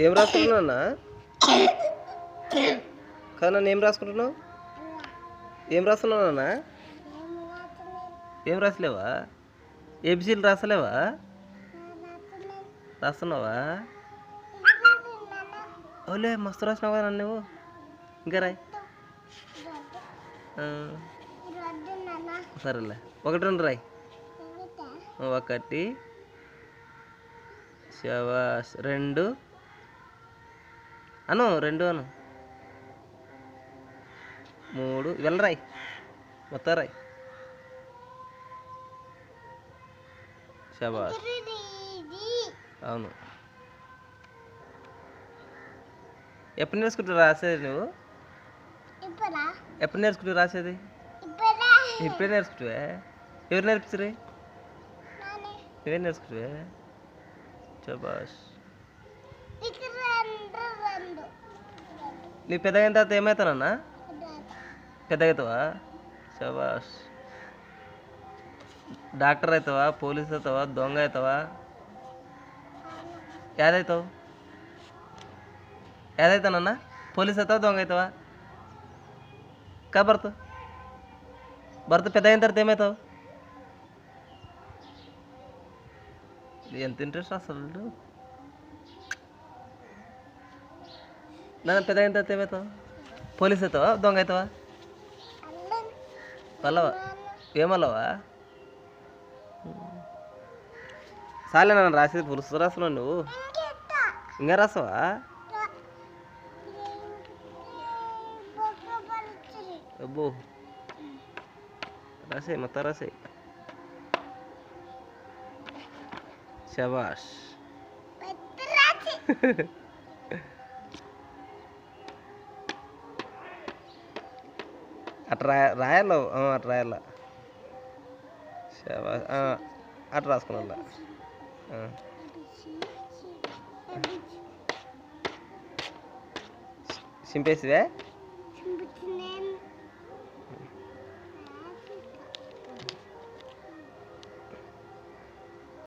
ఏం రాసుకుంటున్నావు అన్న? కదా ఏం రాసుకుంటున్నావు? ఏం రాస్తున్నావు అన్న? ఏం రాసలేవా? ఏబిసీలు రాసలేవా? రాస్తున్నావా? ఓలే మస్తు రాసినావు కదా నువ్వు. ఇంకా రాయి. సరేలే, ఒకటి రెండు రాయి. ఒకటి, శబాష్. రెండు అను, రెండు అను. మూడు, వెళ్ళరాయి మొత్తం రాయి. శబాష్. అవును. ఎప్పుడు నేర్చుకుంటూ రాసేది నువ్వు? ఎప్పుడు నేర్చుకుంటూ రాసేది? ఇప్పుడే నేర్చుకుంటువే? ఎవరు నేర్పిస్తారు? నువ్వే నేర్చుకుంటువే? శబాష్. నీ పెద్దగా అయిన తర్వాత ఏమవుతానన్నా? పెద్దగా అవుతావా? శబాష్. డాక్టర్ అవుతావా? పోలీస్ అవుతావా? దొంగ అవుతావా? ఏదవుతావు? ఏదవుతానన్నా? పోలీస్ అవుతావా? దొంగ అవుతావా? భర్త పెద్ద అయిన తర్వాత ఏమవుతావు? ఎంత ఇంట్రెస్ట్ అసలు. నన్ను పెద్ద అయిన తర్వాత ఏమవుతావు? పోలీస్ అవుతావా? దొంగ అవుతావా? పల్లవా? ఏమల్లవా? సాలే నన్ను రాసేది పురుసు రాస్తున్నావు నువ్వు. ఇంకా రాసావా? అబ్బో, రాసే మొత్తం రాసే. శబాష్. అట్లా రాయాల, అట్లా రాయాల. శబాష్. అట్లా రాసుకున్నా. సింపేసివే.